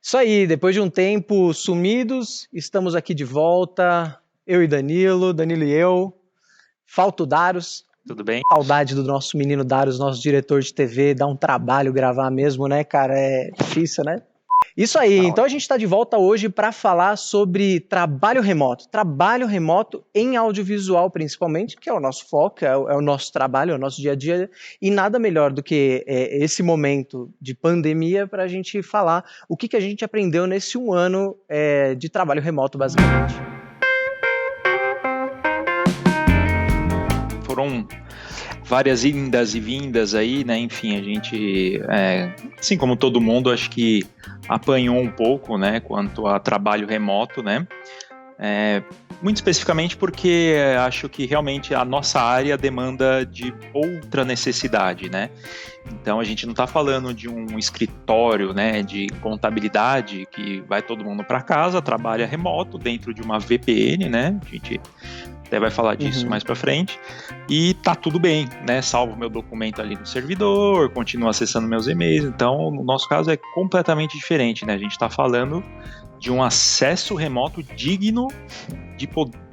Isso aí, depois de um tempo sumidos, estamos aqui de volta, eu e Danilo, Danilo e eu. Falta o Daros, Tudo bem? saudade do nosso menino Daros, nosso diretor de TV, dá um trabalho gravar mesmo, né, cara? É difícil, né? Isso aí, então a gente está de volta hoje para falar sobre trabalho remoto em audiovisual principalmente, que é o nosso foco, é o nosso trabalho, é o nosso dia a dia, e nada melhor do que esse momento de pandemia para a gente falar o que a gente aprendeu nesse um ano de trabalho remoto, basicamente. Foram várias indas e vindas aí, né? Enfim, a gente, assim como todo mundo, acho que apanhou um pouco, né? Quanto a trabalho remoto, né? Muito especificamente porque acho que realmente a nossa área demanda de outra necessidade, né? Então a gente não está falando de um escritório, né, de contabilidade que vai todo mundo para casa, trabalha remoto dentro de uma VPN, né? A gente até vai falar disso mais para frente, e tá tudo bem, né? Salvo meu documento ali no servidor, continuo acessando meus e-mails. Então, no nosso caso é completamente diferente, né? A gente está falando de um acesso remoto digno de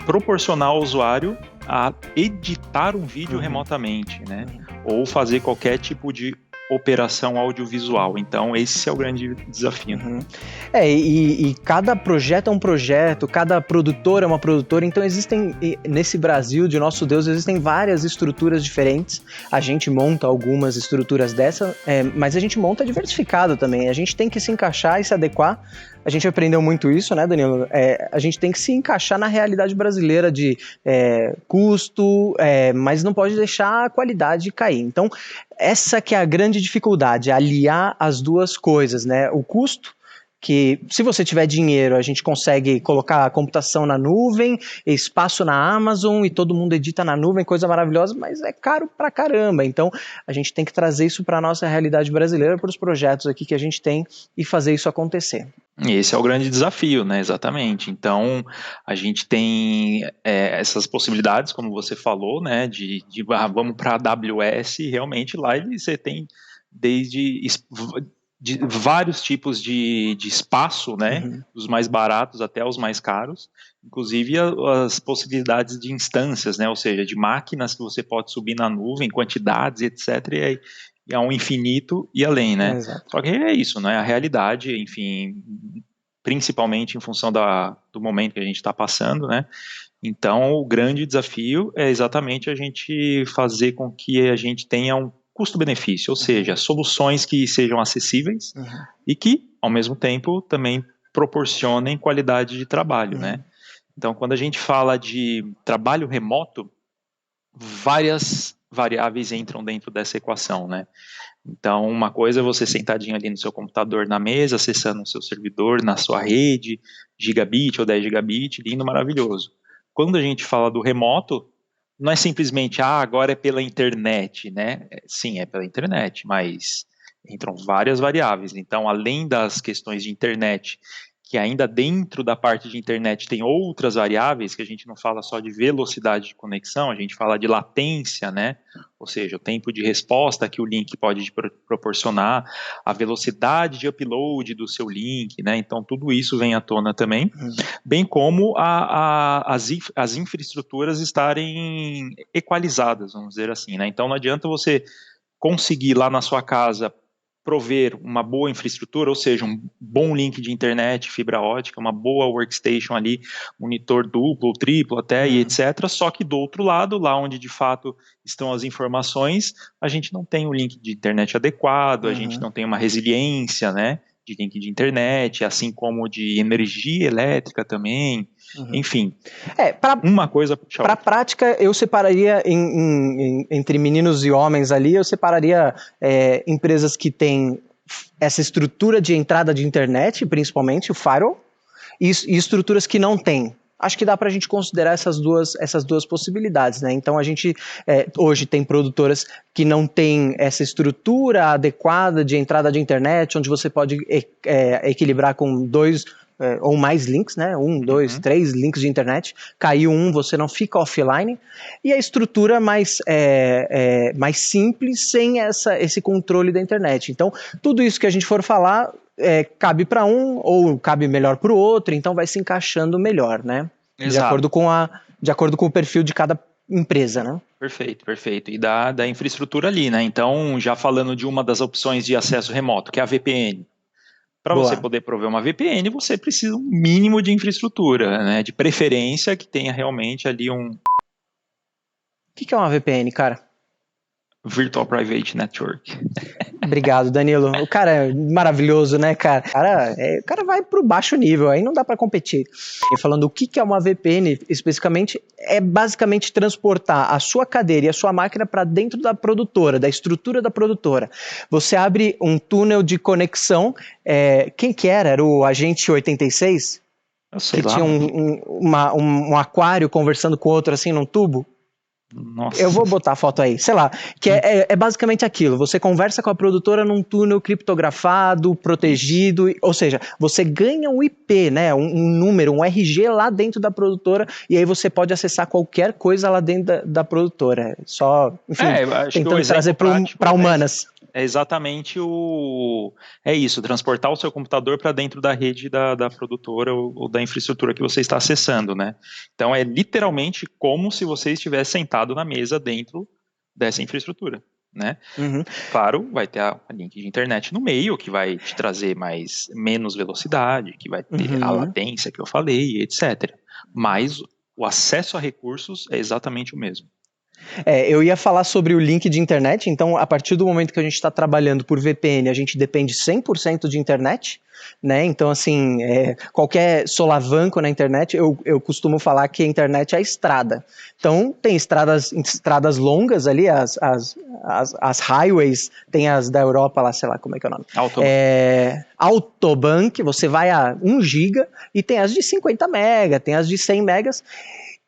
proporcionar ao usuário a editar um vídeo remotamente, né? Ou fazer qualquer tipo de operação audiovisual. Então, esse é o grande desafio. E cada projeto é um projeto, cada produtor é uma produtora, então existem, nesse Brasil de nosso Deus, existem várias estruturas diferentes. A gente monta algumas estruturas dessa, mas a gente monta diversificado também. A gente tem que se encaixar e se adequar. A gente aprendeu muito isso, né, Danilo? A gente tem que se encaixar na realidade brasileira de custo, mas não pode deixar a qualidade cair. Então, essa que é a grande dificuldade, aliar as duas coisas, né? O custo, que se você tiver dinheiro, a gente consegue colocar a computação na nuvem, espaço na Amazon e todo mundo edita na nuvem, coisa maravilhosa, mas é caro pra caramba. Então, a gente tem que trazer isso para a nossa realidade brasileira, para os projetos aqui que a gente tem e fazer isso acontecer. Esse é o grande desafio, né? Exatamente. Então, a gente tem essas possibilidades, como você falou, né? Vamos para a AWS, e realmente lá você tem desde vários tipos de espaço, né? Dos mais baratos até os mais caros, inclusive as possibilidades de instâncias, né? Ou seja, de máquinas que você pode subir na nuvem, quantidades, etc. E é um infinito e além, né? Exato. Só que é isso, né? A realidade, enfim, principalmente em função do momento que a gente está passando, né? Então, o grande desafio é exatamente a gente fazer com que a gente tenha um custo-benefício, ou seja, soluções que sejam acessíveis e que, ao mesmo tempo, também proporcionem qualidade de trabalho, né? Então, quando a gente fala de trabalho remoto, várias variáveis entram dentro dessa equação, né? Então, uma coisa é você sentadinho ali no seu computador na mesa, acessando o seu servidor, na sua rede, gigabit ou 10 gigabit, lindo, maravilhoso. Quando a gente fala do remoto, não é simplesmente, agora é pela internet, né? Sim, é pela internet, mas entram várias variáveis. Então, além das questões de internet, que ainda dentro da parte de internet tem outras variáveis, que a gente não fala só de velocidade de conexão, a gente fala de latência, né? Ou seja, o tempo de resposta que o link pode proporcionar, a velocidade de upload do seu link, né? Então, tudo isso vem à tona também, bem como as infraestruturas estarem equalizadas, vamos dizer assim, né? Então, não adianta você conseguir lá na sua casa prover uma boa infraestrutura, ou seja, um bom link de internet, fibra ótica, uma boa workstation ali, monitor duplo, triplo até, e etc. Só que do outro lado, lá onde de fato estão as informações, a gente não tem o link de internet adequado, a gente não tem uma resiliência, né, de link de internet, assim como de energia elétrica também, enfim. Uma coisa puxa Para a prática, eu separaria entre meninos e homens ali, eu separaria empresas que têm essa estrutura de entrada de internet, principalmente o firewall, e estruturas que não têm. Acho que dá para a gente considerar essas duas possibilidades, né? Então a gente hoje tem produtoras que não têm essa estrutura adequada de entrada de internet, onde você pode equilibrar com ou mais links, né? 1, 2, 3 links de internet. Caiu um, você não fica offline. E a estrutura mais simples, sem esse controle da internet. Então, tudo isso que a gente for falar, cabe para um ou cabe melhor para o outro, então vai se encaixando melhor, né? De acordo com o perfil de cada empresa, né? Perfeito, perfeito. E da infraestrutura ali, né? Então, já falando de uma das opções de acesso remoto, que é a VPN. Para você poder prover uma VPN, você precisa um mínimo de infraestrutura, né? De preferência que tenha realmente ali um... O que é uma VPN, cara? Virtual Private Network. Obrigado, Danilo. O cara é maravilhoso, né, cara? O cara vai pro baixo nível, aí não dá para competir. E falando o que é uma VPN, especificamente, é basicamente transportar a sua cadeira e a sua máquina para dentro da produtora, da estrutura da produtora. Você abre um túnel de conexão. Quem que era? Era o Agente 86? Eu sei que lá, tinha um aquário conversando com outro assim num tubo? Nossa. Eu vou botar a foto aí, sei lá, que é basicamente aquilo, você conversa com a produtora num túnel criptografado, protegido, ou seja, você ganha um IP, né, um número, um RG lá dentro da produtora, e aí você pode acessar qualquer coisa lá dentro da produtora, só, enfim, tentando trazer para humanas. É exatamente isso, transportar o seu computador para dentro da rede da produtora ou da infraestrutura que você está acessando, né? Então é literalmente como se você estivesse sentado na mesa dentro dessa infraestrutura, né? Uhum. Claro, vai ter a link de internet no meio, que vai te trazer menos velocidade, que vai ter a latência que eu falei, etc. Mas o acesso a recursos é exatamente o mesmo. Eu ia falar sobre o link de internet, então a partir do momento que a gente está trabalhando por VPN, a gente depende 100% de internet, né? Então, assim, qualquer solavanco na internet, eu costumo falar que a internet é a estrada. Então, tem estradas longas ali, as highways, tem as da Europa lá, sei lá, como é que é o nome? Autobahn, que você vai a 1 giga, e tem as de 50 mega, tem as de 100 megas,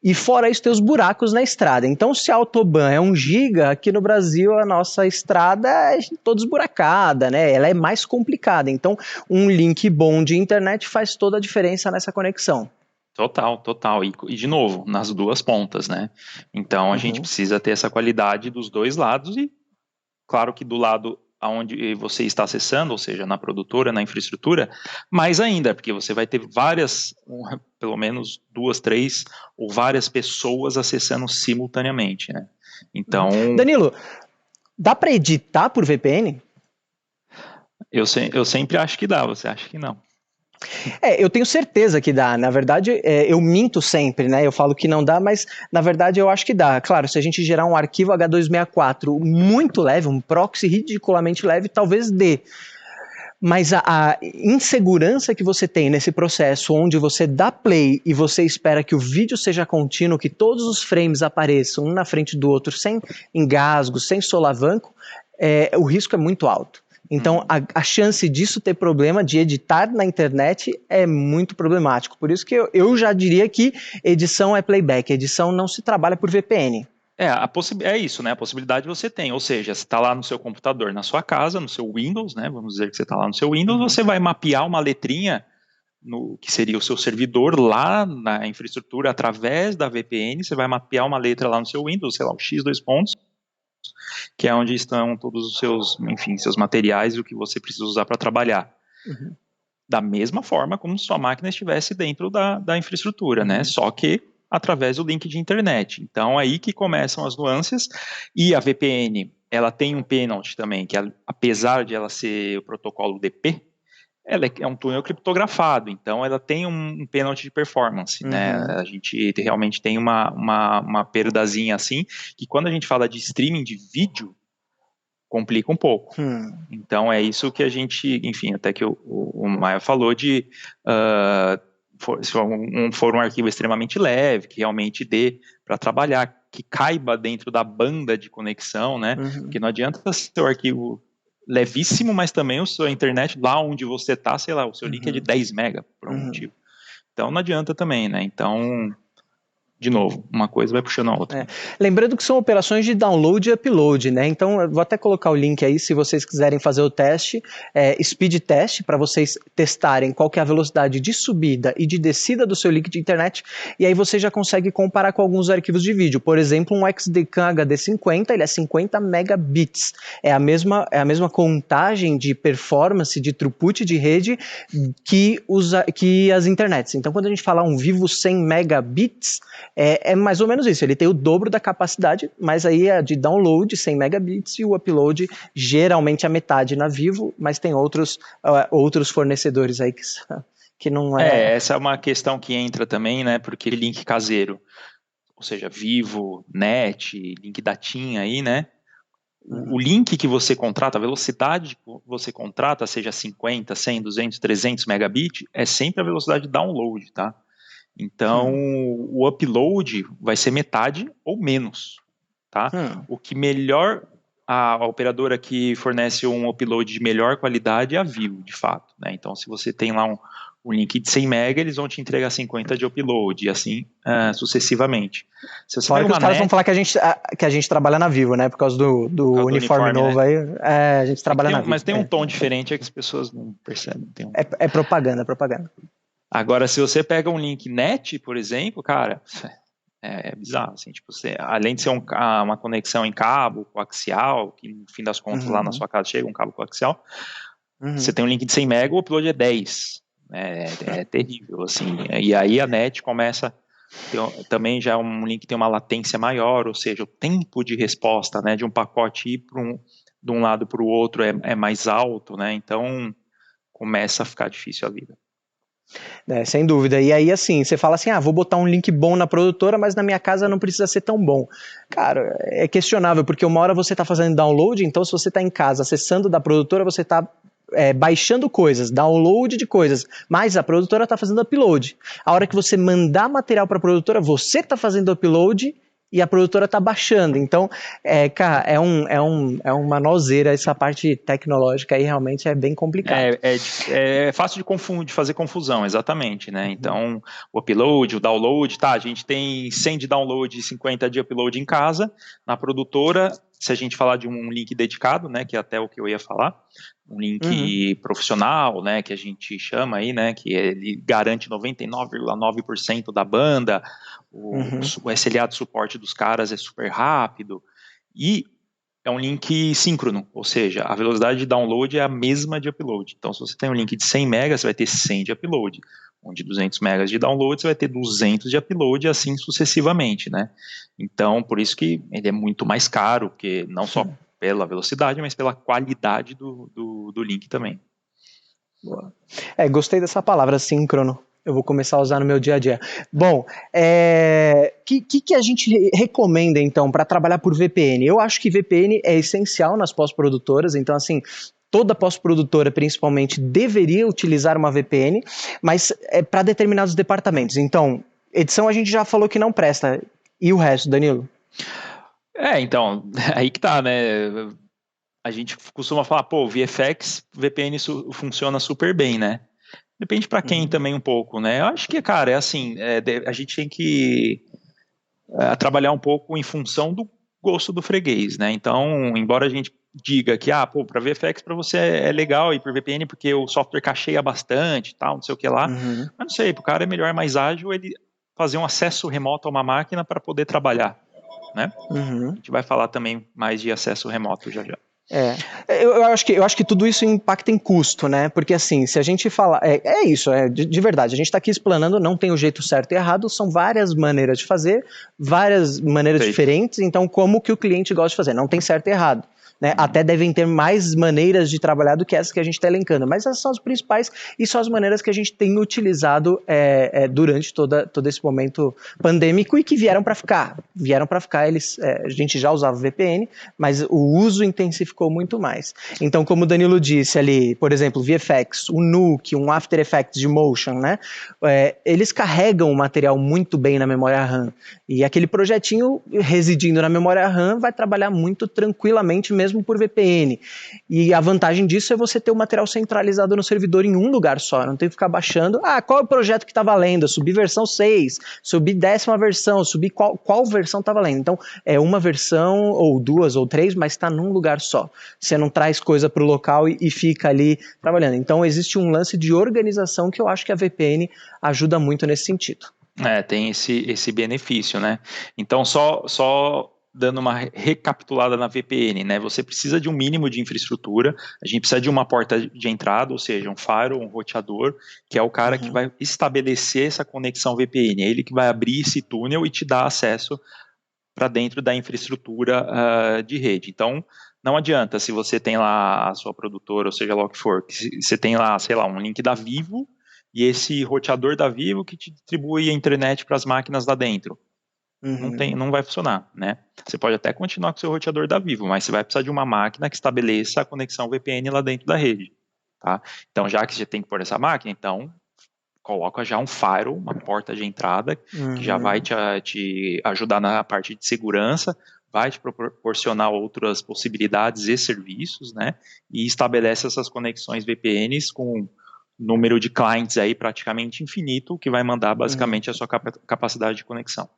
e fora isso tem os buracos na estrada. Então, se a Autobahn é 1 giga, aqui no Brasil a nossa estrada é toda esburacada, né? Ela é mais complicada. Então, um link bom de internet faz toda a diferença nessa conexão. Total. E de novo, nas duas pontas, né? Então, a gente precisa ter essa qualidade dos dois lados e, claro que do lado aonde você está acessando, ou seja, na produtora, na infraestrutura, mais ainda, porque você vai ter várias, pelo menos 2, 3 ou várias pessoas acessando simultaneamente, né? Então... Danilo, dá para editar por VPN? Eu sempre acho que dá, você acha que não? Eu tenho certeza que dá. Na verdade, eu minto sempre, né? Eu falo que não dá, mas na verdade eu acho que dá. Claro, se a gente gerar um arquivo H264 muito leve, um proxy ridiculamente leve, talvez dê. Mas a insegurança que você tem nesse processo, onde você dá play e você espera que o vídeo seja contínuo, que todos os frames apareçam um na frente do outro, sem engasgo, sem solavanco, o risco é muito alto. Então, a chance disso ter problema, de editar na internet, é muito problemático. Por isso que eu já diria que edição é playback, edição não se trabalha por VPN. É isso, né? A possibilidade você tem, ou seja, você está lá no seu computador, na sua casa, no seu Windows, né? Vamos dizer que você está lá no seu Windows, você vai mapear uma letrinha no que seria o seu servidor lá na infraestrutura através da VPN, você vai mapear uma letra lá no seu Windows, sei lá, o X2 pontos, que é onde estão todos os seus, enfim, seus materiais e o que você precisa usar para trabalhar. Da mesma forma como se sua máquina estivesse dentro da infraestrutura, né? Só que através do link de internet. Então, aí que começam as nuances, e a VPN, ela tem um penalty também, que apesar de ela ser o protocolo DP, ela é um túnel criptografado, então ela tem um penalty de performance, né? A gente realmente tem uma perdazinha assim, que quando a gente fala de streaming de vídeo, complica um pouco. Então é isso que a gente, enfim, até que o Maia falou de se for um arquivo extremamente leve, que realmente dê para trabalhar, que caiba dentro da banda de conexão, né? Porque não adianta ser o arquivo levíssimo, mas também a sua internet lá onde você está, sei lá, o seu link é de 10 mega, por algum motivo. Então não adianta também, né? Então de novo, uma coisa vai puxando a outra. Lembrando que são operações de download e upload, né? Então, eu vou até colocar o link aí, se vocês quiserem fazer o teste, speed test, para vocês testarem qual que é a velocidade de subida e de descida do seu link de internet, e aí você já consegue comparar com alguns arquivos de vídeo. Por exemplo, um XDCAM HD50, ele é 50 megabits. É a mesma contagem de performance, de throughput de rede que as internets. Então, quando a gente fala um Vivo 100 megabits, é mais ou menos isso, ele tem o dobro da capacidade, mas aí é de download 100 megabits e o upload geralmente a metade na Vivo, mas tem outros fornecedores aí que não é... Essa é uma questão que entra também, né, porque link caseiro, ou seja, Vivo, NET, link da TIM aí, né, o link que você contrata, a velocidade que você contrata, seja 50, 100, 200, 300 megabits, é sempre a velocidade de download, tá? Então, o upload vai ser metade ou menos, tá? O que melhor, a operadora que fornece um upload de melhor qualidade é a Vivo, de fato, né? Então, se você tem lá um link de 100 MB, eles vão te entregar 50 de upload, e assim sucessivamente. Se você Fora que os caras vão falar que a gente trabalha na Vivo, né? Por causa do uniforme novo, né? Aí, a gente trabalha na Vivo. Mas tem um tom diferente, é que as pessoas não percebem. É propaganda, propaganda. Agora, se você pega um link NET, por exemplo, cara, é bizarro, assim, tipo, além de ser uma conexão em cabo, coaxial, que no fim das contas lá na sua casa chega um cabo coaxial, você tem um link de 100 MB, o upload é 10, é terrível, assim, e aí a NET começa, também já um link que tem uma latência maior, ou seja, o tempo de resposta, né, de um pacote ir de um lado para o outro é mais alto, né, então começa a ficar difícil a vida. Sem dúvida. E aí, assim, você fala assim, vou botar um link bom na produtora, mas na minha casa não precisa ser tão bom. Cara, é questionável, porque uma hora você está fazendo download, então se você está em casa acessando da produtora, você está baixando coisas, download de coisas, mas a produtora está fazendo upload. A hora que você mandar material para a produtora, você está fazendo upload e a produtora está baixando. Então, cara, é uma nozeira essa parte tecnológica aí, realmente é bem complicado. É fácil de fazer confusão, exatamente, né? Então, o upload, o download, tá, a gente tem 100 de download e 50 de upload em casa, na produtora, se a gente falar de um link dedicado, né, que é até o que eu ia falar, um link profissional, né, que a gente chama aí, né, que ele garante 99,9% da banda, o SLA de suporte dos caras é super rápido, e é um link síncrono, ou seja, a velocidade de download é a mesma de upload. Então, se você tem um link de 100 MB, você vai ter 100 de upload. Um de 200 MB de download, você vai ter 200 de upload, e assim sucessivamente, né? Então, por isso que ele é muito mais caro, porque não só pela velocidade, mas pela qualidade do link também. Boa. Gostei dessa palavra, síncrono. Eu vou começar a usar no meu dia a dia. Bom, que a gente recomenda, então, para trabalhar por VPN? Eu acho que VPN é essencial nas pós-produtoras, então, assim, toda pós-produtora, principalmente, deveria utilizar uma VPN, mas para determinados departamentos. Então, edição a gente já falou que não presta. E o resto, Danilo? Então, aí que tá, né? A gente costuma falar, VFX, VPN funciona super bem, né? Depende para quem também um pouco, né? Eu acho que, cara, a gente tem que trabalhar um pouco em função do gosto do freguês, né? Então, embora a gente diga que, para VFX para você é legal e por VPN porque o software cacheia bastante, tal, não sei o que lá, mas não sei, pro cara é melhor, mais ágil ele fazer um acesso remoto a uma máquina para poder trabalhar, né? A gente vai falar também mais de acesso remoto já. Eu acho que tudo isso impacta em custo, né? Porque assim, se a gente falar. Isso, de verdade. A gente está aqui explanando, não tem o jeito certo e errado, são várias maneiras de fazer, várias maneiras diferentes, então como que o cliente gosta de fazer? Não tem certo e errado. Né? Até devem ter mais maneiras de trabalhar do que essas que a gente está elencando, mas essas são as principais e são as maneiras que a gente tem utilizado durante todo esse momento pandêmico e que vieram para ficar. A gente já usava VPN, mas o uso intensificou muito mais. Então, como o Danilo disse ali, por exemplo, VFX, um Nuke, um After Effects de Motion, né? Eles carregam o material muito bem na memória RAM e aquele projetinho residindo na memória RAM vai trabalhar muito tranquilamente mesmo mesmo por VPN. E a vantagem disso é você ter o material centralizado no servidor em um lugar só, não tem que ficar baixando, qual é o projeto que está valendo? Subir versão 6, subir 10ª versão, subir qual versão está valendo. Então, é uma versão, ou 2, ou 3, mas está num lugar só. Você não traz coisa para o local e fica ali trabalhando. Então, existe um lance de organização que eu acho que a VPN ajuda muito nesse sentido. Tem esse benefício, né? Então, só dando uma recapitulada na VPN, né? Você precisa de um mínimo de infraestrutura, a gente precisa de uma porta de entrada, ou seja, um firewall, um roteador, que é o cara que vai estabelecer essa conexão VPN, é ele que vai abrir esse túnel e te dar acesso para dentro da infraestrutura de rede. Então, não adianta se você tem lá a sua produtora, ou seja lá o que for, que você tem lá, sei lá, um link da Vivo e esse roteador da Vivo que te distribui a internet para as máquinas lá dentro. Não vai funcionar, né? Você pode até continuar com o seu roteador da Vivo, mas você vai precisar de uma máquina que estabeleça a conexão VPN lá dentro da rede, tá? Então, já que você tem que pôr essa máquina, então coloca já um firewall, uma porta de entrada, que já vai te ajudar na parte de segurança, vai te proporcionar outras possibilidades e serviços, né? E estabelece essas conexões VPNs com número de clients aí praticamente infinito, que vai mandar basicamente a sua capacidade de conexão.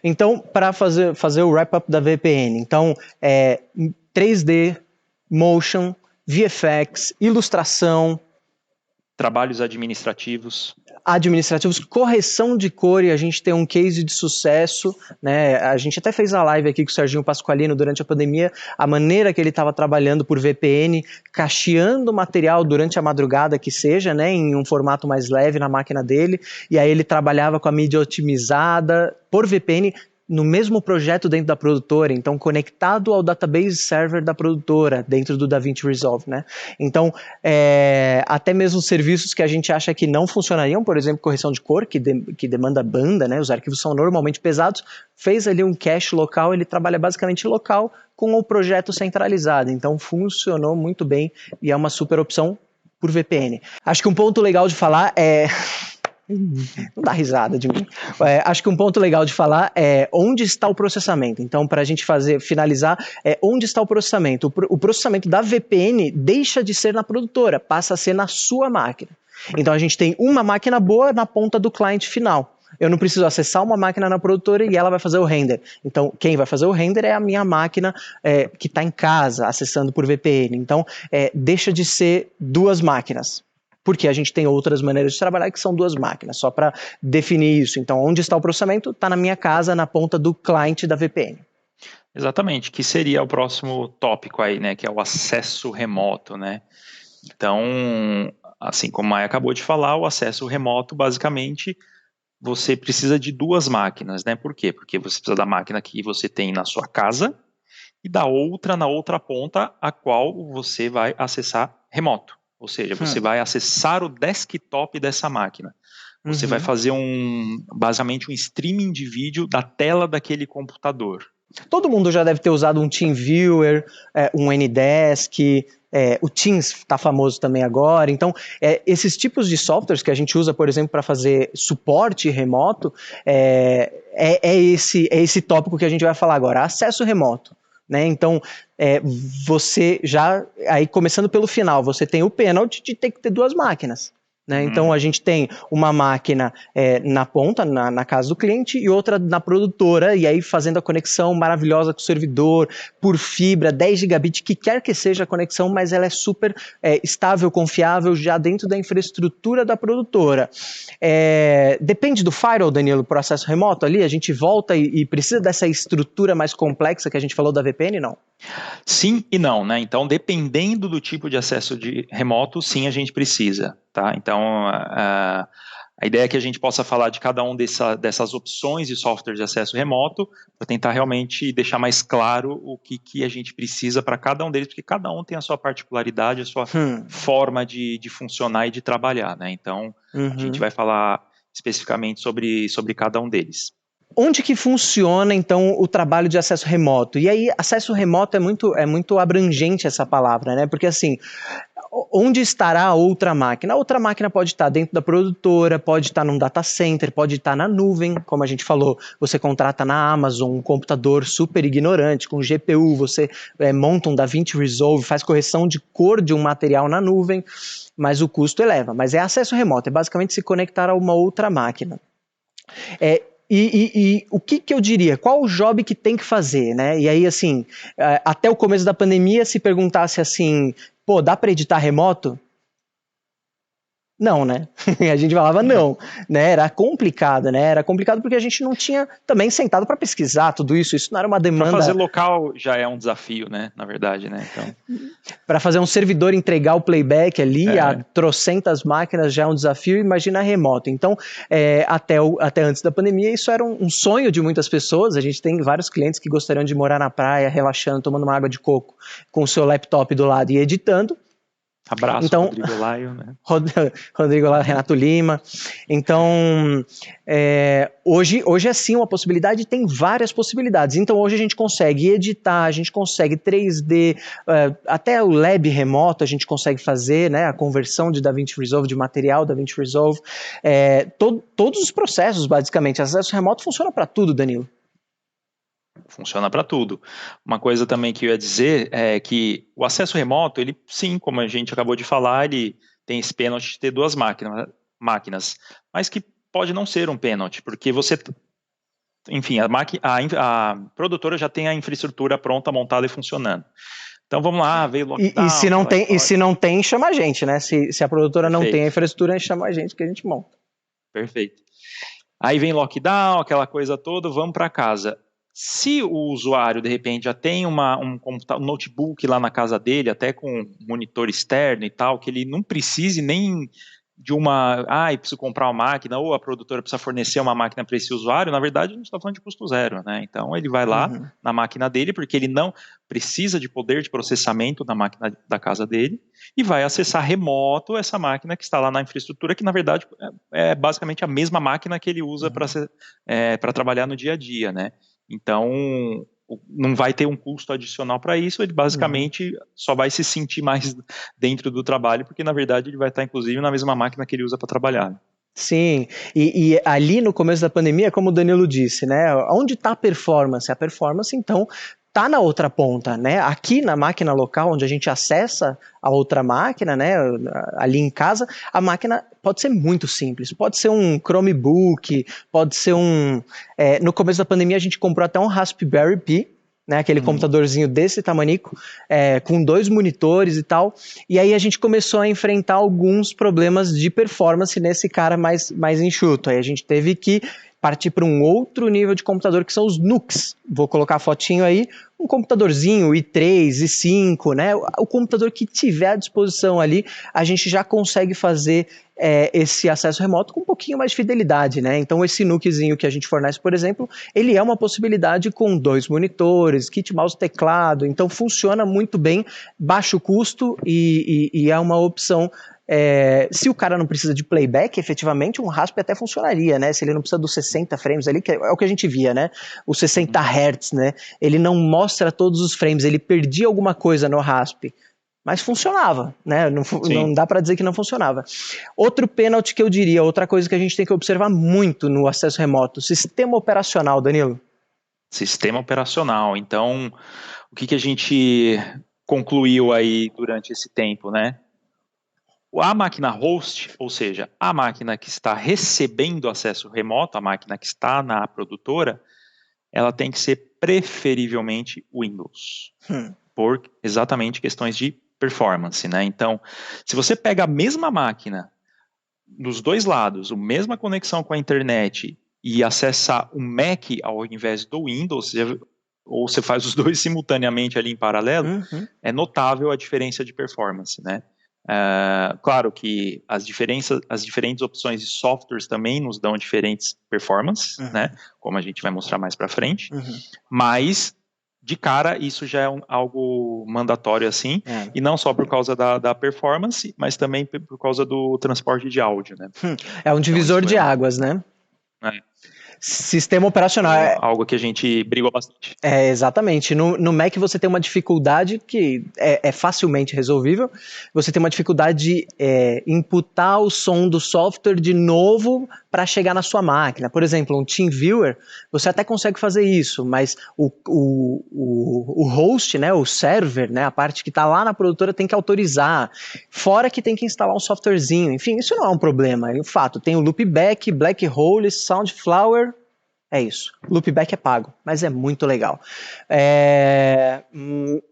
Então, para fazer o wrap-up da VPN, então, 3D, motion, VFX, ilustração, trabalhos administrativos, correção de cor, e a gente tem um case de sucesso, né? A gente até fez a live aqui com o Serginho Pasqualino durante a pandemia, a maneira que ele estava trabalhando por VPN, cacheando material durante a madrugada que seja, né? Em um formato mais leve na máquina dele, e aí ele trabalhava com a mídia otimizada por VPN, no mesmo projeto dentro da produtora, então conectado ao database server da produtora, dentro do DaVinci Resolve, né? Então, até mesmo serviços que a gente acha que não funcionariam, por exemplo, correção de cor, que demanda banda, né? Os arquivos são normalmente pesados, fez ali um cache local, ele trabalha basicamente local com o projeto centralizado, então funcionou muito bem e é uma super opção por VPN. Acho que um ponto legal de falar não dá risada de mim. Acho que um ponto legal de falar é onde está o processamento. Então, para a gente finalizar, onde está o processamento? O processamento da VPN deixa de ser na produtora, passa a ser na sua máquina. Então, a gente tem uma máquina boa na ponta do cliente final. Eu não preciso acessar uma máquina na produtora e ela vai fazer o render. Então, quem vai fazer o render é a minha máquina que está em casa, acessando por VPN. Então, deixa de ser duas máquinas. Porque a gente tem outras maneiras de trabalhar que são duas máquinas, só para definir isso. Então, onde está o processamento? Está na minha casa, na ponta do cliente da VPN. Exatamente, que seria o próximo tópico aí, né, que é o acesso remoto, né? Então, assim como a Maia acabou de falar, o acesso remoto, basicamente, você precisa de duas máquinas, né? Por quê? Porque você precisa da máquina que você tem na sua casa e da outra na outra ponta, a qual você vai acessar remoto. Ou seja, você vai acessar o desktop dessa máquina. Você vai fazer basicamente um streaming de vídeo da tela daquele computador. Todo mundo já deve ter usado um TeamViewer, um Ndesk, o Teams está famoso também agora. Então, esses tipos de softwares que a gente usa, por exemplo, para fazer suporte remoto, esse tópico que a gente vai falar agora, acesso remoto. Né? Então, você já, aí começando pelo final, você tem o penalty de ter que ter duas máquinas. Né? Então, a gente tem uma máquina na ponta, na casa do cliente, e outra na produtora, e aí fazendo a conexão maravilhosa com o servidor, por fibra, 10 gigabit, que quer que seja a conexão, mas ela é super estável, confiável, já dentro da infraestrutura da produtora. Depende do firewall, Danilo, para o acesso remoto ali, a gente volta e precisa dessa estrutura mais complexa que a gente falou da VPN, não? Sim e não, né? Então, dependendo do tipo de acesso remoto, sim, a gente precisa, tá? Então, a ideia é que a gente possa falar de cada um dessas opções de software de acesso remoto para tentar realmente deixar mais claro o que a gente precisa para cada um deles, porque cada um tem a sua particularidade, a sua forma de funcionar e de trabalhar, né? Então, a gente vai falar especificamente sobre cada um deles. Onde que funciona, então, o trabalho de acesso remoto? E aí, acesso remoto é muito abrangente essa palavra, né? Porque, assim, onde estará a outra máquina? A outra máquina pode estar dentro da produtora, pode estar num data center, pode estar na nuvem, como a gente falou, você contrata na Amazon um computador super ignorante, com GPU, você monta um DaVinci Resolve, faz correção de cor de um material na nuvem, mas o custo eleva. Mas é acesso remoto, é basicamente se conectar a uma outra máquina. E o que eu diria? Qual o job que tem que fazer, né? E aí, assim, até o começo da pandemia, se perguntasse assim, pô, dá para editar remoto? Não, né? A gente falava não, né? Era complicado, né? Era complicado porque a gente não tinha também sentado para pesquisar tudo isso. Isso não era uma demanda. Para fazer local já é um desafio, né? Na verdade, né? Então, para fazer um servidor entregar o playback ali a trocentas máquinas já é um desafio. Imagina remoto. Então, até antes da pandemia, isso era um sonho de muitas pessoas. A gente tem vários clientes que gostariam de morar na praia, relaxando, tomando uma água de coco, com o seu laptop do lado e editando. Abraço, então, Rodrigo Laio, né? Rodrigo Laio, Renato Lima. Então, hoje é sim uma possibilidade, tem várias possibilidades. Então, hoje a gente consegue editar, a gente consegue 3D, até o lab remoto a gente consegue fazer, né? A conversão de DaVinci Resolve, de material DaVinci Resolve. Todos os processos, basicamente. Acesso remoto funciona para tudo, Danilo. Funciona para tudo. Uma coisa também que eu ia dizer é que o acesso remoto, ele sim, como a gente acabou de falar, ele tem esse pênalti de ter duas máquinas, mas que pode não ser um pênalti, porque você, enfim, a produtora já tem a infraestrutura pronta, montada e funcionando. Então vamos lá, veio lockdown. E se não tem, chama a gente, né? Se a produtora não tem a infraestrutura, chama a gente que a gente monta. Perfeito. Aí vem lockdown, aquela coisa toda, vamos para casa. Se o usuário, de repente, já tem um notebook lá na casa dele, até com monitor externo e tal, que ele não precise nem de preciso comprar uma máquina, ou a produtora precisa fornecer uma máquina para esse usuário, na verdade, a gente está falando de custo zero, né? Então, ele vai lá na máquina dele, porque ele não precisa de poder de processamento na máquina da casa dele, e vai acessar remoto essa máquina que está lá na infraestrutura, que, na verdade, é basicamente a mesma máquina que ele usa para trabalhar no dia a dia, né? Então, não vai ter um custo adicional para isso, ele basicamente só vai se sentir mais dentro do trabalho, porque na verdade ele vai estar inclusive na mesma máquina que ele usa para trabalhar. Sim, e ali no começo da pandemia, como o Danilo disse, né, onde está a performance? A performance, então, está na outra ponta, né? Aqui na máquina local, onde a gente acessa a outra máquina, né, ali em casa, a máquina pode ser muito simples, pode ser um Chromebook, pode ser no começo da pandemia a gente comprou até um Raspberry Pi, né, aquele computadorzinho desse tamanico, com 2 monitores e tal, e aí a gente começou a enfrentar alguns problemas de performance nesse cara mais enxuto, aí a gente teve que partir para um outro nível de computador que são os NUCs, vou colocar a fotinho aí, um computadorzinho i3, i5, né, o computador que tiver à disposição ali, a gente já consegue fazer esse acesso remoto com um pouquinho mais de fidelidade, né? Então esse NUCzinho que a gente fornece, por exemplo, ele é uma possibilidade com 2 monitores, kit mouse teclado, então funciona muito bem, baixo custo e é uma opção. Se o cara não precisa de playback, efetivamente um RASP até funcionaria, né? Se ele não precisa dos 60 frames ali, que é o que a gente via, né? Os 60 Hz, né? Ele não mostra todos os frames, ele perdia alguma coisa no RASP. Mas funcionava, né? Não dá para dizer que não funcionava. Outro pênalti que eu diria, outra coisa que a gente tem que observar muito no acesso remoto, sistema operacional, Danilo. Sistema operacional. Então, o que a gente concluiu aí durante esse tempo, né? A máquina host, ou seja, a máquina que está recebendo acesso remoto, a máquina que está na produtora, ela tem que ser preferivelmente Windows, por exatamente questões de performance, né? Então, se você pega a mesma máquina dos dois lados, a mesma conexão com a internet e acessar o Mac ao invés do Windows, ou você faz os dois simultaneamente ali em paralelo, é notável a diferença de performance, né? Claro que as diferentes opções de softwares também nos dão diferentes performances, né? Como a gente vai mostrar mais para frente, mas de cara isso já é algo mandatório assim, e não só por causa da performance, mas também por causa do transporte de áudio, né? É um divisor de águas, né? Sistema operacional. Algo que a gente brigou bastante. Exatamente. No Mac você tem uma dificuldade que é facilmente resolvível. Você tem uma dificuldade de imputar o som do software de novo para chegar na sua máquina. Por exemplo, um TeamViewer, você até consegue fazer isso, mas o host, né, o server, né, a parte que está lá na produtora tem que autorizar. Fora que tem que instalar um softwarezinho. Enfim, isso não é um problema. É um fato. Tem o Loopback, Black Hole, Soundflower. É isso. Loopback é pago, mas é muito legal.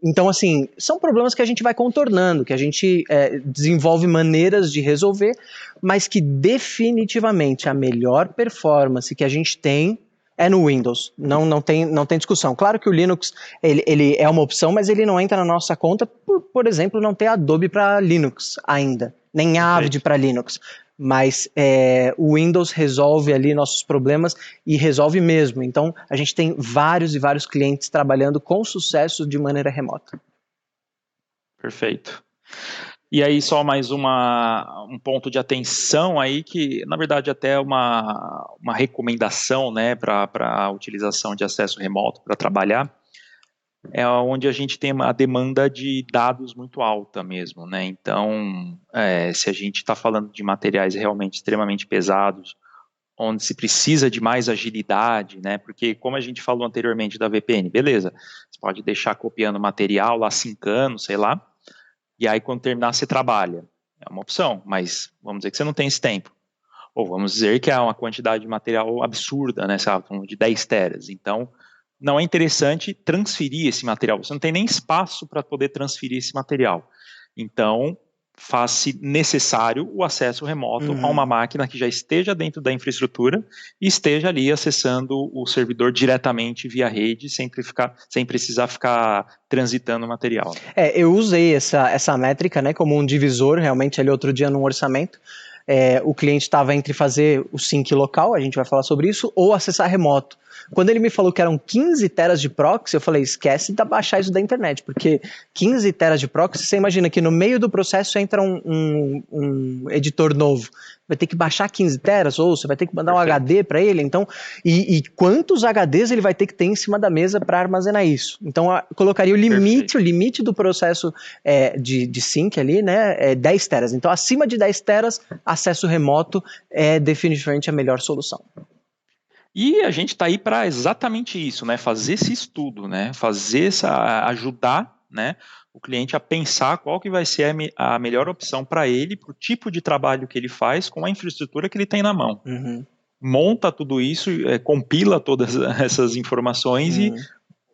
Então, assim, são problemas que a gente vai contornando, que a gente desenvolve maneiras de resolver, mas que definitivamente a melhor performance que a gente tem é no Windows. Não tem discussão. Claro que o Linux ele é uma opção, mas ele não entra na nossa conta por exemplo, não ter Adobe para Linux ainda, nem Avid para Linux. Mas o Windows resolve ali nossos problemas e resolve mesmo. Então, a gente tem vários e vários clientes trabalhando com sucesso de maneira remota. Perfeito. E aí só mais um ponto de atenção aí que, na verdade, até é uma recomendação, né, para a utilização de acesso remoto para trabalhar, é onde a gente tem uma demanda de dados muito alta mesmo, né? Então, se a gente está falando de materiais realmente extremamente pesados, onde se precisa de mais agilidade, né? Porque como a gente falou anteriormente da VPN, beleza, você pode deixar copiando material lá 5 anos, sei lá, e aí quando terminar você trabalha. É uma opção, mas vamos dizer que você não tem esse tempo. Ou vamos dizer que é uma quantidade de material absurda, né? Sei lá, de 10 teras. Então, não é interessante transferir esse material. Você não tem nem espaço para poder transferir esse material. Então, faz-se necessário o acesso remoto a uma máquina que já esteja dentro da infraestrutura e esteja ali acessando o servidor diretamente via rede, sem precisar ficar transitando o material. Eu usei essa métrica, né, como um divisor, realmente, ali outro dia num orçamento. O cliente estava entre fazer o sync local, a gente vai falar sobre isso, ou acessar remoto. Quando ele me falou que eram 15 teras de proxy, eu falei, esquece de baixar isso da internet, porque 15 teras de proxy, você imagina que no meio do processo entra um editor novo. Vai ter que baixar 15 teras, ou você vai ter que mandar um HD para ele, então, e quantos HDs ele vai ter que ter em cima da mesa para armazenar isso? Então, colocaria o limite do processo de sync ali, né, 10 teras. Então, acima de 10 teras, acesso remoto é definitivamente a melhor solução. E a gente está aí para exatamente isso, né? Fazer esse estudo, né? Ajudar, né, o cliente a pensar qual que vai ser a melhor opção para ele, para o tipo de trabalho que ele faz com a infraestrutura que ele tem na mão. Monta tudo isso, compila todas essas informações e,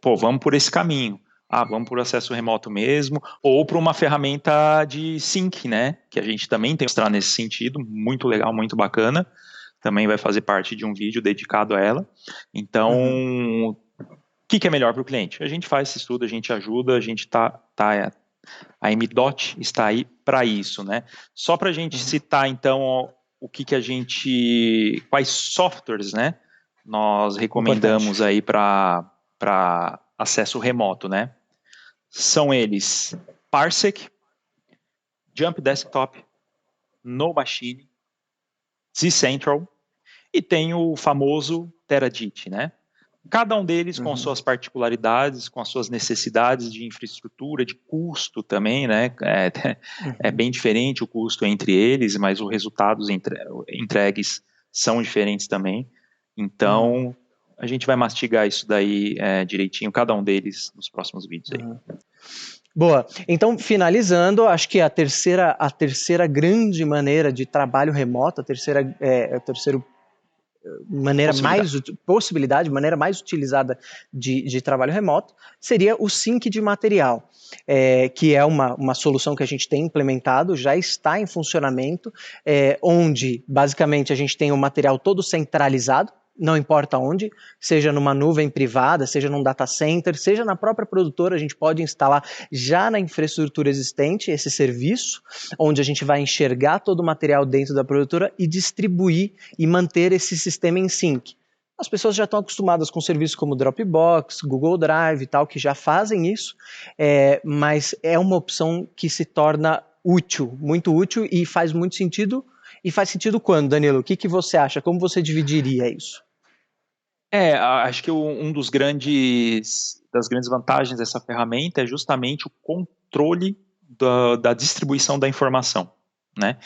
vamos por esse caminho. Vamos por acesso remoto mesmo, ou para uma ferramenta de sync, né? Que a gente também tem que mostrar nesse sentido, muito legal, muito bacana. Também vai fazer parte de um vídeo dedicado a ela. Então, o que é melhor para o cliente? A gente faz esse estudo, a gente ajuda, a gente a MDOT está aí para isso, né? Só para a gente citar, então, quais softwares, né, nós recomendamos aí para acesso remoto, né? São eles Parsec, Jump Desktop, NoMachine, zCentral e tem o famoso Teradit, né? Cada um deles com suas particularidades, com as suas necessidades de infraestrutura, de custo também, né? É bem diferente o custo entre eles, mas os resultados entregues são diferentes também. Então, a gente vai mastigar isso daí direitinho, cada um deles, nos próximos vídeos aí. Boa. Então, finalizando, acho que a terceira grande maneira de trabalho remoto, a terceira maneira maneira mais utilizada de trabalho remoto, seria o sync de material, que é uma solução que a gente tem implementado, já está em funcionamento, onde basicamente a gente tem o material todo centralizado, não importa onde, seja numa nuvem privada, seja num data center, seja na própria produtora, a gente pode instalar já na infraestrutura existente esse serviço, onde a gente vai enxergar todo o material dentro da produtora e distribuir e manter esse sistema em sync. As pessoas já estão acostumadas com serviços como Dropbox, Google Drive e tal, que já fazem isso, mas é uma opção que se torna útil, muito útil e faz muito sentido. E faz sentido quando, Danilo? O que você acha? Como você dividiria isso? Acho que das grandes vantagens dessa ferramenta é justamente o controle da distribuição da informação, né?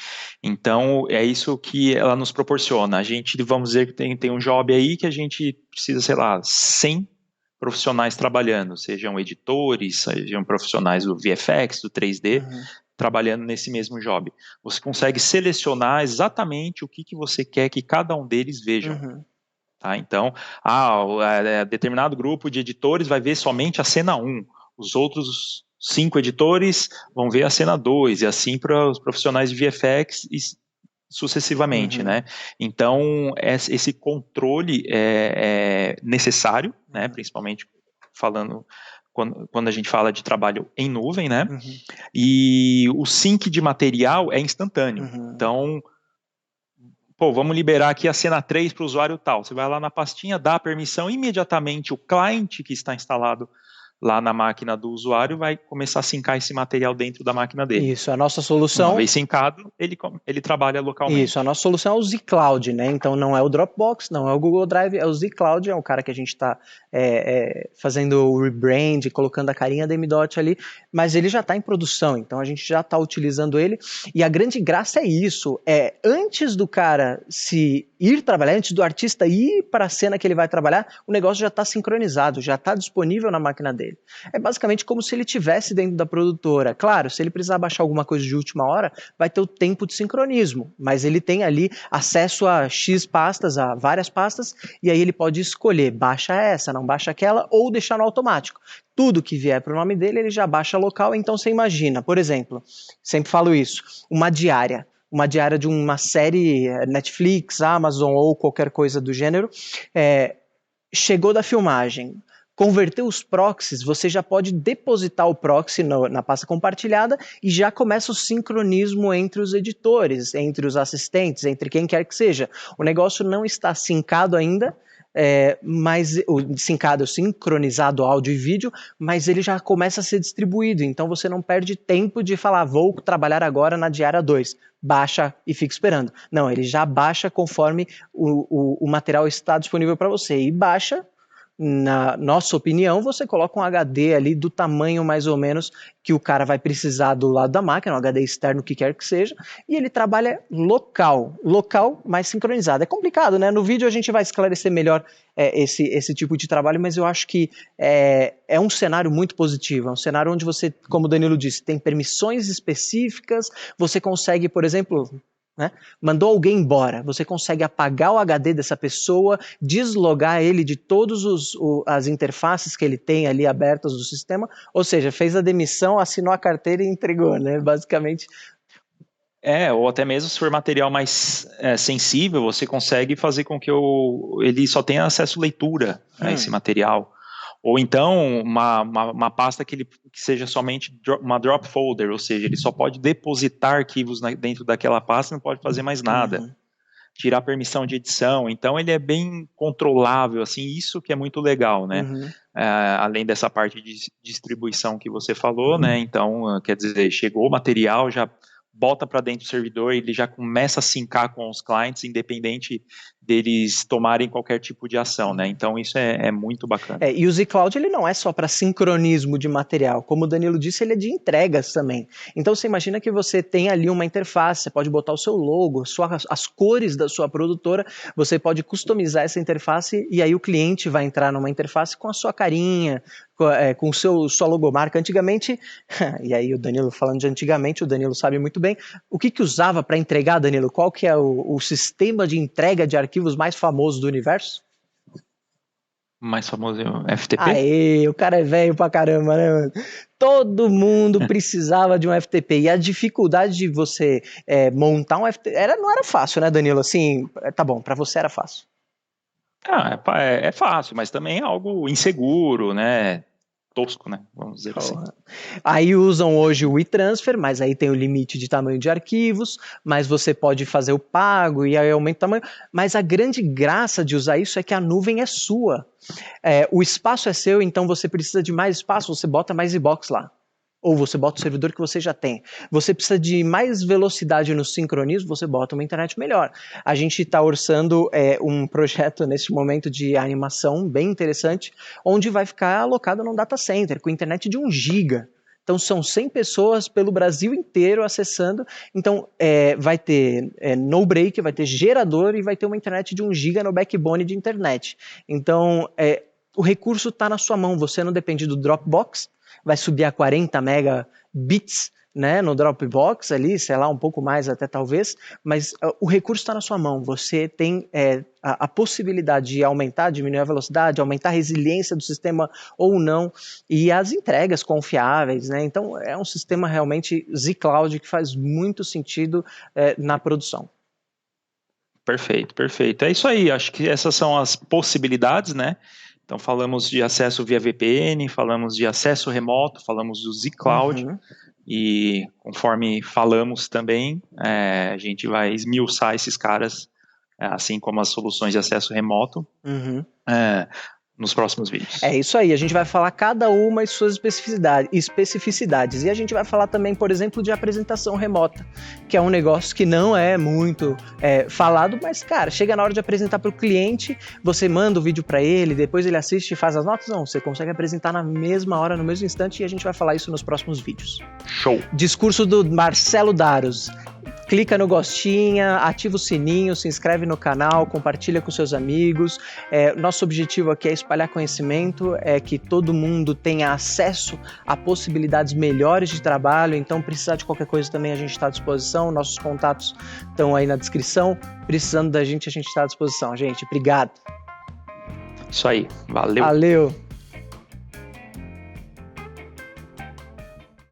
Então, é isso que ela nos proporciona. A gente, vamos dizer que tem um job aí que a gente precisa, sei lá, 100 profissionais trabalhando, sejam editores, sejam profissionais do VFX, do 3D, trabalhando nesse mesmo job. Você consegue selecionar exatamente o que você quer que cada um deles vejam. Tá? Então, determinado grupo de editores vai ver somente a cena 1, os outros 5 editores vão ver a cena 2, e assim para os profissionais de VFX e sucessivamente, né? Então, esse controle é necessário, né? Principalmente falando quando a gente fala de trabalho em nuvem, né? E o sync de material é instantâneo. Então, vamos liberar aqui a cena 3 para o usuário tal. Você vai lá na pastinha, dá a permissão, imediatamente o cliente que está instalado lá na máquina do usuário vai começar a sincar esse material dentro da máquina dele. Isso, a nossa solução... Uma vez sincado, ele trabalha localmente. Isso, a nossa solução é o zCloud, né? Então não é o Dropbox, não é o Google Drive, é o zCloud, é o cara que a gente está fazendo o rebrand, colocando a carinha da MDOT ali, mas ele já está em produção, então a gente já está utilizando ele, e a grande graça é isso, antes do cara se ir trabalhar, antes do artista ir para a cena que ele vai trabalhar, o negócio já está sincronizado, já está disponível na máquina dele. É basicamente como se ele estivesse dentro da produtora. Claro, se ele precisar baixar alguma coisa de última hora, vai ter o tempo de sincronismo, mas ele tem ali acesso a X pastas, a várias pastas, e aí ele pode escolher, baixa essa, não baixa aquela, ou deixar no automático. Tudo que vier para o nome dele, ele já baixa local, então você imagina, por exemplo, sempre falo isso, uma diária de uma série Netflix, Amazon ou qualquer coisa do gênero, chegou da filmagem, converteu os proxies, você já pode depositar o proxy na pasta compartilhada e já começa o sincronismo entre os editores, entre os assistentes, entre quem quer que seja. O negócio não está sincado ainda, mas sincronizado áudio e vídeo, mas ele já começa a ser distribuído, então você não perde tempo de falar, vou trabalhar agora na diária 2, baixa e fica esperando. Não, ele já baixa conforme o material está disponível para você, e baixa, na nossa opinião, você coloca um HD ali do tamanho mais ou menos que o cara vai precisar do lado da máquina, um HD externo, o que quer que seja, e ele trabalha local, mais sincronizado. É complicado, né? No vídeo a gente vai esclarecer melhor esse tipo de trabalho, mas eu acho que é um cenário muito positivo, é um cenário onde você, como o Danilo disse, tem permissões específicas, você consegue, por exemplo... né? Mandou alguém embora, você consegue apagar o HD dessa pessoa, deslogar ele de todas as interfaces que ele tem ali abertas do sistema, ou seja, fez a demissão, assinou a carteira e entregou, né? Basicamente. Ou até mesmo se for material mais sensível, você consegue fazer com que ele só tenha acesso à leitura a esse material. Ou então uma pasta que seja somente uma drop folder, ou seja, ele só pode depositar arquivos dentro daquela pasta e não pode fazer mais nada. Tirar permissão de edição, então ele é bem controlável, assim, isso que é muito legal, né? Além dessa parte de distribuição que você falou, né? Então, quer dizer, chegou o material, já bota para dentro do servidor, ele já começa a sincar com os clientes, independente deles tomarem qualquer tipo de ação, né? Então isso é muito bacana. E o zCloud ele não é só para sincronismo de material, como o Danilo disse, ele é de entregas também. Então você imagina que você tem ali uma interface, você pode botar o seu logo, as cores da sua produtora, você pode customizar essa interface e aí o cliente vai entrar numa interface com a sua carinha, com sua logomarca. Antigamente, e aí o Danilo falando de antigamente, o Danilo sabe muito bem, o que usava para entregar, Danilo? Qual que é o sistema de entrega de arquivos mais famoso do universo? Mais famoso é o FTP? Aê, o cara é velho pra caramba, né, mano? Todo mundo precisava de um FTP, e a dificuldade de você montar um FTP, não era fácil, né, Danilo? Assim, tá bom, pra você era fácil. É fácil, mas também é algo inseguro, né? Tosco, né? Vamos dizer assim. Aí usam hoje o WeTransfer, mas aí tem o limite de tamanho de arquivos, mas você pode fazer o pago e aí aumenta o tamanho. Mas a grande graça de usar isso é que a nuvem é sua. O espaço é seu, então você precisa de mais espaço, você bota mais iBox lá. ou você bota o servidor que você já tem. Você precisa de mais velocidade no sincronismo, você bota uma internet melhor. A gente está orçando um projeto neste momento de animação bem interessante, onde vai ficar alocado num data center, com internet de 1 giga. Então são 100 pessoas pelo Brasil inteiro acessando, então vai ter no break, vai ter gerador e vai ter uma internet de 1 giga no backbone de internet. Então o recurso está na sua mão, você não depende do Dropbox, vai subir a 40 megabits, né, no Dropbox ali, sei lá, um pouco mais até talvez, mas o recurso está na sua mão, você tem a possibilidade de aumentar, diminuir a velocidade, aumentar a resiliência do sistema ou não, e as entregas confiáveis, né, então é um sistema realmente zCloud que faz muito sentido na produção. Perfeito, perfeito. É isso aí, acho que essas são as possibilidades, né? Então falamos de acesso via VPN, falamos de acesso remoto, falamos do zCloud, e conforme falamos também, a gente vai esmiuçar esses caras, assim como as soluções de acesso remoto, nos próximos vídeos. É isso aí, a gente vai falar cada uma e suas especificidades. E a gente vai falar também, por exemplo, de apresentação remota, que é um negócio que não é muito falado, mas, cara, chega na hora de apresentar para o cliente, você manda o vídeo para ele, depois ele assiste e faz as notas, não, você consegue apresentar na mesma hora, no mesmo instante, e a gente vai falar isso nos próximos vídeos. Show! Discurso do Marcelo Daros. Clica no gostinha, ativa o sininho, se inscreve no canal, compartilha com seus amigos. Nosso objetivo aqui é espalhar conhecimento, é que todo mundo tenha acesso a possibilidades melhores de trabalho, então precisar de qualquer coisa também a gente está à disposição, nossos contatos estão aí na descrição, precisando da gente a gente está à disposição. Gente, obrigado. Isso aí, valeu. Valeu.